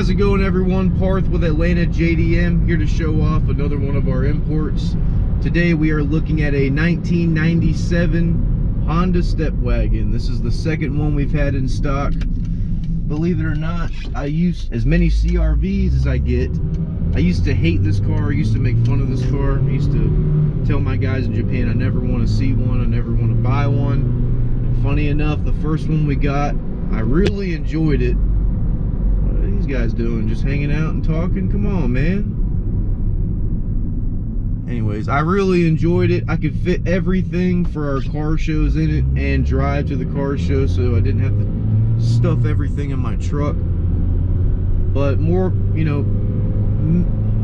How's it going, everyone? Parth with Atlanta JDM, here to show off another one of our imports. Today we are looking at a 1997 Honda Stepwagon. This is the second one we've had in stock. Believe it or not, I use as many CRVs as I get. I used to hate this car. I used to make fun of this car. I used to tell my guys in Japan I never want to see one, I never want to buy one. And funny enough, the first one we got, I really enjoyed it. What are these guys doing? Just hanging out and talking? Come on, man. Anyways, I really enjoyed it. I could fit everything for our car shows in it and drive to the car show, so I didn't have to stuff everything in my truck. But more, you know,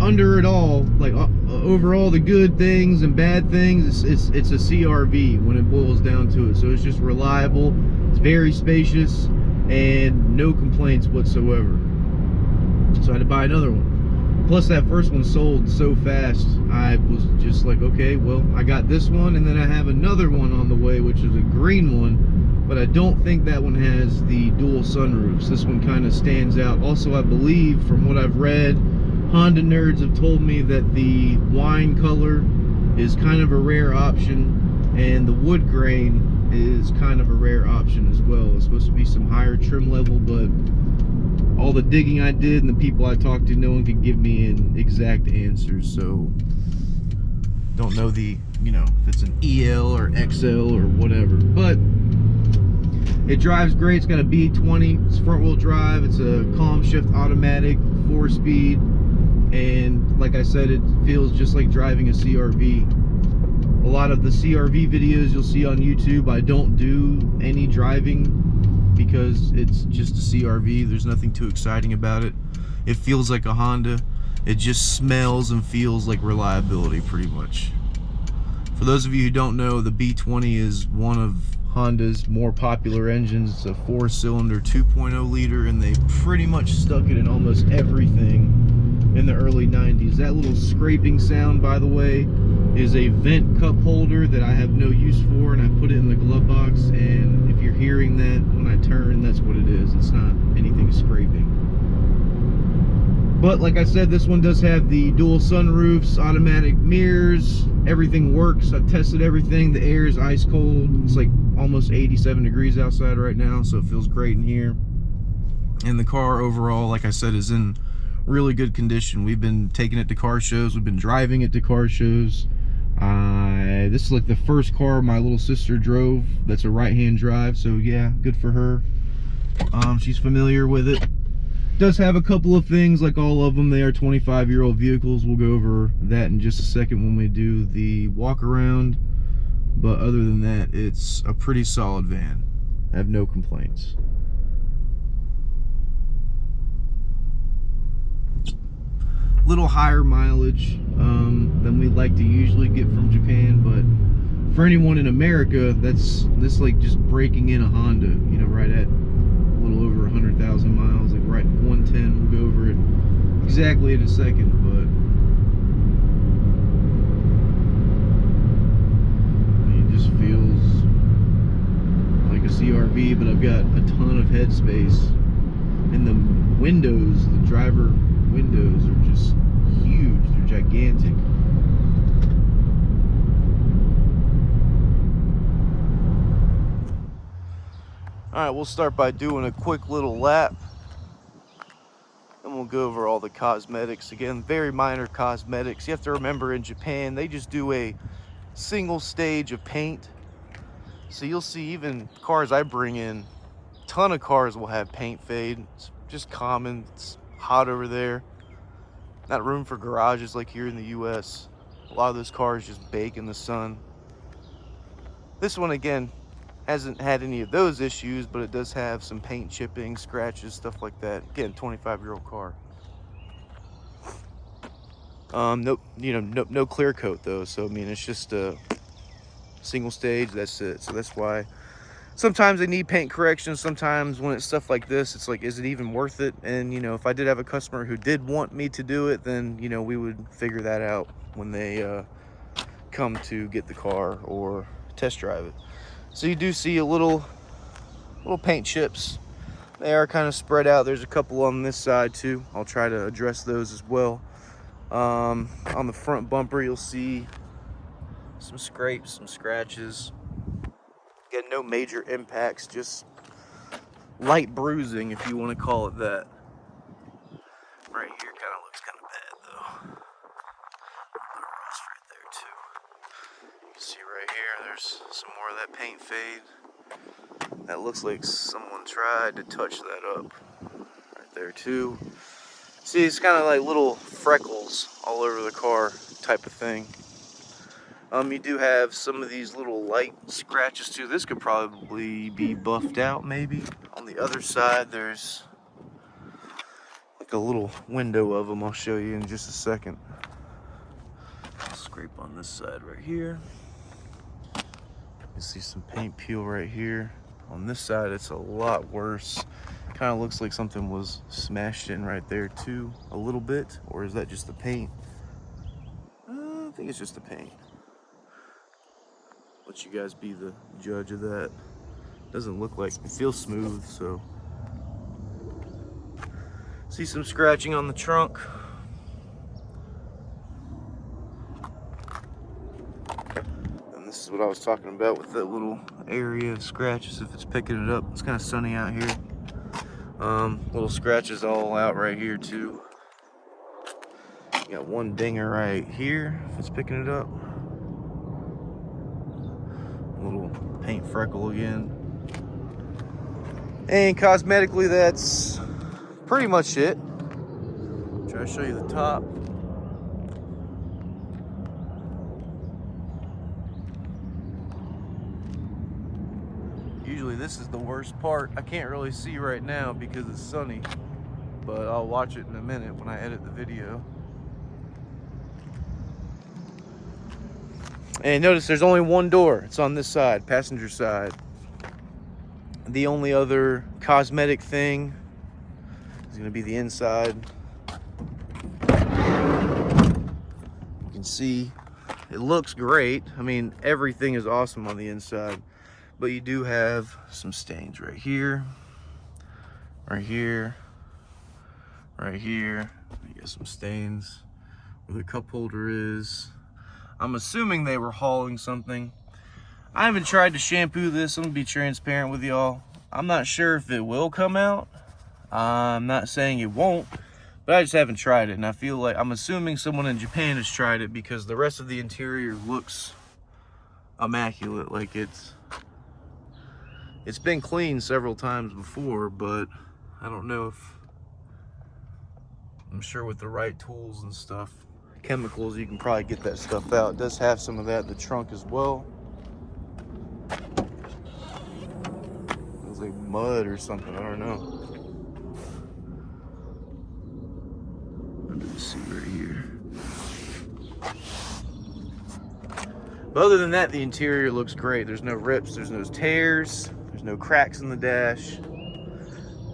under it all, like overall the good things and bad things, it's a CRV when it boils down to it. So it's just reliable, it's very spacious, and no complaints whatsoever. So I had to buy another one. Plus that first one sold so fast, I was just like, okay, well, I got this one, and then I have another one on the way, which is a green one, but I don't think that one has the dual sunroofs. This one kind of stands out. Also, I believe, from what I've read, Honda nerds have told me that the wine color is kind of a rare option, and the wood grain is kind of a rare option as well. It's supposed to be some higher trim level, but all the digging I did and the people I talked to, no one could give me an exact answer. So don't know the, you know, if it's an EL or XL or whatever, but it drives great. It's got a B20, it's front wheel drive, it's a calm shift automatic, 4-speed, and like I said, it feels just like driving a CRV. A lot of the CRV videos you'll see on YouTube, I don't do any driving because it's just a CRV. There's nothing too exciting about it. It feels like a Honda. It just smells and feels like reliability, pretty much. For those of you who don't know, the B20 is one of Honda's more popular engines. It's a 4-cylinder 2.0 liter, and they pretty much stuck it in almost everything in the early 90s. That little scraping sound, by the way, is a vent cup holder that I have no use for, and I put it in the glove box, and if you're hearing that when I turn, that's what it is. It's not anything scraping. But like I said, this one does have the dual sunroofs, automatic mirrors, everything works. I've tested everything. The air is ice cold. It's like almost 87 degrees outside right now, so it feels great in here. And the car overall, like I said, is in really good condition. We've been taking it to car shows, we've been driving it to car shows. This is like the first car my little sister drove that's a right-hand drive, so yeah, good for her. She's familiar with it. Does have a couple of things, like all of them, they are 25-year-old vehicles. We'll go over that in just a second when we do the walk around, but other than that, it's a pretty solid van. I have no complaints. Little higher mileage than we like to usually get from Japan, but for anyone in America, this like just breaking in a Honda, you know, right at a little over 100,000 miles, like right at 110. We'll go over it exactly in a second, but it just feels like a CRV, but I've got a ton of headspace, and the windows, the driver windows, are just huge. They're gigantic. Alright, we'll start by doing a quick little lap, and we'll go over all the cosmetics. Again, very minor cosmetics. You have to remember, in Japan, they just do a single stage of paint. So you'll see even cars I bring in, a ton of cars will have paint fade. It's just common. It's hot over there. Not room for garages like here in the US. A lot of those cars just bake in the sun. This one, again, hasn't had any of those issues, but it does have some paint chipping, scratches, stuff like that. Again, 25-year-old car. No clear coat though, so I mean, it's just a single stage, that's it. So that's why sometimes they need paint corrections. Sometimes when it's stuff like this, it's like, is it even worth it? And, you know, if I did have a customer who did want me to do it, then, you know, we would figure that out when they come to get the car or test drive it. So you do see a little paint chips They are kind of spread out. There's a couple on this side too. I'll try to address those as well. On the front bumper, you'll see some scrapes, some scratches. Again, no major impacts, just light bruising, if you want to call it that. Right here kind of looks kind of bad though. Rust right there too. You can see right here, there's some more of that paint fade. That looks like someone tried to touch that up. Right there too. See, it's kind of like little freckles all over the car type of thing. You do have some of these little light scratches too. This could probably be buffed out maybe. On the other side, there's like a little window of them. I'll show you in just a second. I'll scrape on this side right here. You see some paint peel right here. On this side, it's a lot worse. Kind of looks like something was smashed in right there too, a little bit. Or is that just the paint? I think it's just the paint. Let you guys be the judge of that. Doesn't look like it feels smooth, so. See some scratching on the trunk. And this is what I was talking about with that little area of scratches if it's picking it up. It's kind of sunny out here. Little scratches all out right here too. You got one dinger right here if it's picking it up. Little paint freckle again. And cosmetically, that's pretty much it. Try to show you the top. Usually this is the worst part. I can't really see right now because it's sunny, but I'll watch it in a minute when I edit the video. And notice there's only one door. It's on this side, passenger side. The only other cosmetic thing is going to be the inside. You can see it looks great. I mean, everything is awesome on the inside. But you do have some stains right here, right here, right here. You got some stains where the cup holder is. I'm assuming they were hauling something. I haven't tried to shampoo this. I'm gonna be transparent with y'all. I'm not sure if it will come out. I'm not saying it won't, but I just haven't tried it. And I feel like, I'm assuming someone in Japan has tried it because the rest of the interior looks immaculate. Like it's been cleaned several times before, but I don't know if, I'm sure with the right tools and stuff, chemicals, you can probably get that stuff out. It does have some of that in the trunk as well. It was like mud or something, I don't know. Let's see right here. But other than that, the interior looks great. There's no rips, there's no tears, there's no cracks in the dash.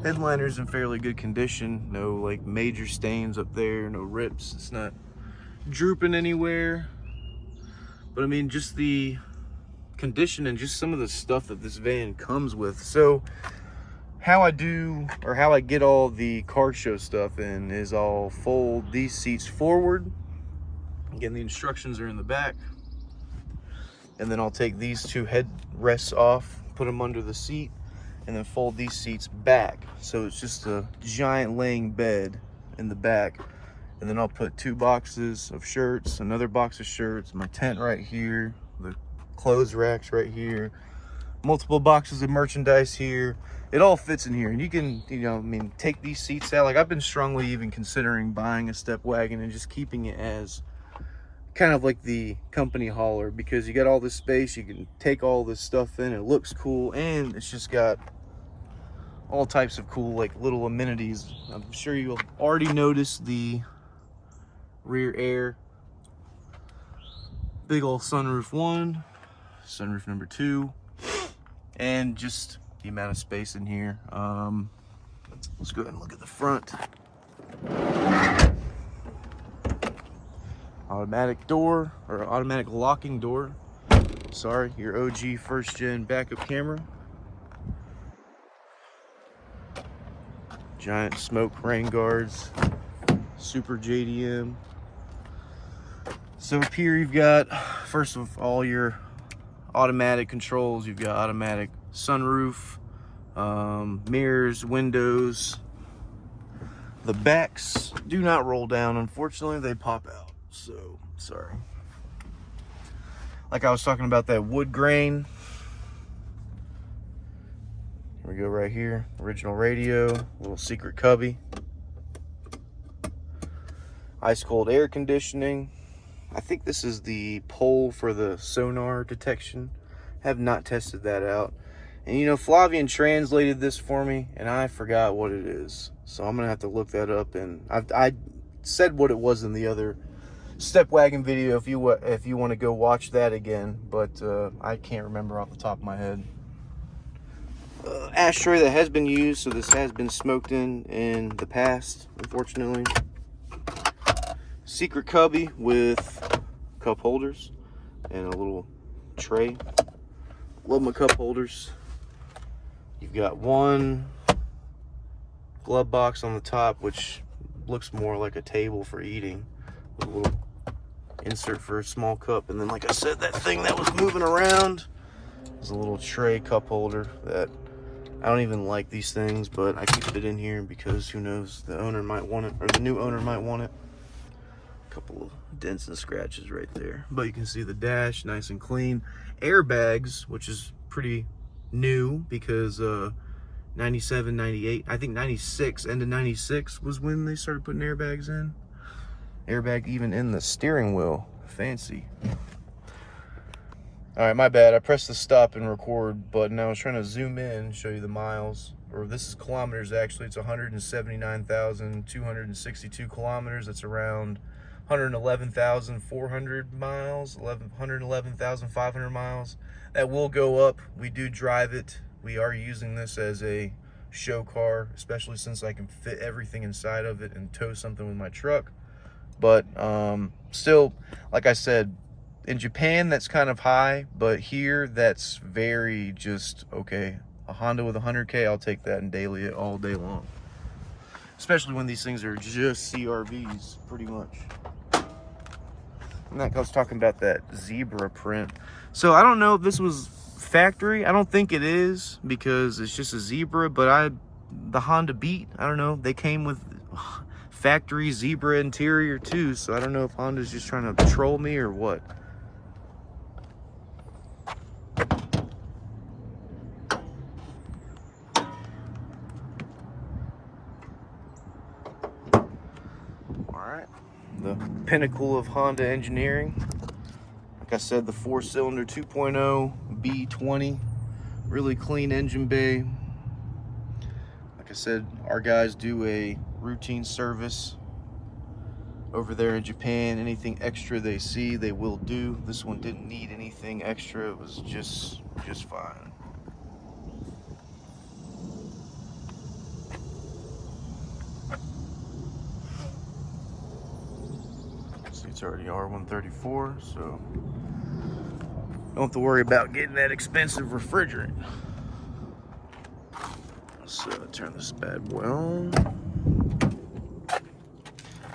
Headliner's in fairly good condition. No like major stains up there, no rips. It's not drooping anywhere. But I mean, just the condition and just some of the stuff that this van comes with. So how I do, or how I get all the car show stuff in, is I'll fold these seats forward. Again, the instructions are in the back. And then I'll take these two headrests off, put them under the seat, and then fold these seats back. So it's just a giant laying bed in the back. And then I'll put 2 boxes of shirts, another box of shirts, my tent right here, the clothes racks right here, multiple boxes of merchandise here. It all fits in here. And you can, you know, I mean, take these seats out. Like, I've been strongly even considering buying a Stepwagon and just keeping it as kind of like the company hauler, because you got all this space, you can take all this stuff in, it looks cool, and it's just got all types of cool like little amenities. I'm sure you'll already notice the rear air, big old sunroof 1, sunroof number 2, and just the amount of space in here. Let's go ahead and look at the front. Automatic door, or automatic locking door. Sorry, your OG first gen backup camera. giant smoke rain guards, super JDM. So up here you've got, first of all, your automatic controls. You've got automatic sunroof, mirrors, windows. The backs do not roll down, unfortunately. They pop out, so sorry. Like I was talking about that wood grain. Here we go right here. Original radio, little secret cubby. Ice cold air conditioning. I think this is the pole for the sonar detection. Have not tested that out. And you know, Flavian translated this for me, and I forgot what it is. So I'm gonna have to look that up. And I said what it was in the other Stepwagon video if you want to go watch that again, but I can't remember off the top of my head. Ashtray that has been used, so this has been smoked in the past, unfortunately. Secret cubby with cup holders and a little tray. Love my cup holders. You've got one glove box on the top, which looks more like a table for eating, with a little insert for a small cup. And then, like I said, that thing that was moving around is a little tray cup holder that I don't even like these things, but I keep it in here because who knows, the owner might want it, or the new owner might want it. Couple of dents and scratches right there, but you can see the dash nice and clean. Airbags, which is pretty new because 97, 98, I think 96, end of 96 was when they started putting airbags in. Airbag even in the steering wheel. Fancy. All right, my bad. I pressed the stop and record button. I was trying to zoom in and show you the miles, or this is kilometers actually. It's 179,262 kilometers. That's around 111,400 miles, 111,500 miles. That will go up. We do drive it. We are using this as a show car, especially since I can fit everything inside of it and tow something with my truck. But still, like I said, in Japan that's kind of high, but here that's very just okay. A Honda with 100K, I'll take that and daily it all day long. Especially when these things are just CRVs, pretty much. And I was talking about that zebra print. So I don't know if this was factory. I don't think it is because it's just a zebra, but the Honda Beat, I don't know, they came with factory zebra interior too, so I don't know if Honda's just trying to troll me or what. Alright, the pinnacle of Honda engineering. Like I said, the 4-cylinder 2.0 B20, really clean engine bay. Like I said, our guys do a routine service over there in Japan. Anything extra they see, they will do. This one didn't need anything extra. It was just fine. See, it's already R134, so don't have to worry about getting that expensive refrigerant. Let's turn this bad boy on.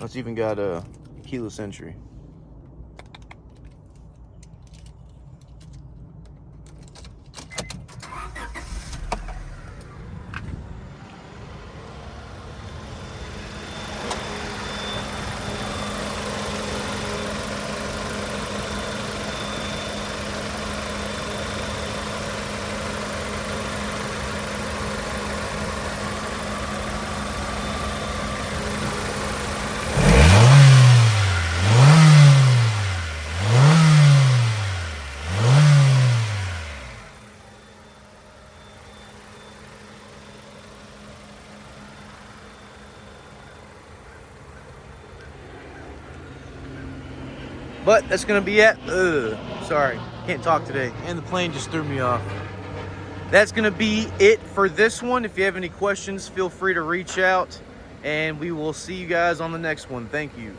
It's even got a keyless entry. But that's gonna be it. Sorry, can't talk today. And the plane just threw me off. That's gonna be it for this one. If you have any questions, feel free to reach out, and we will see you guys on the next one. Thank you.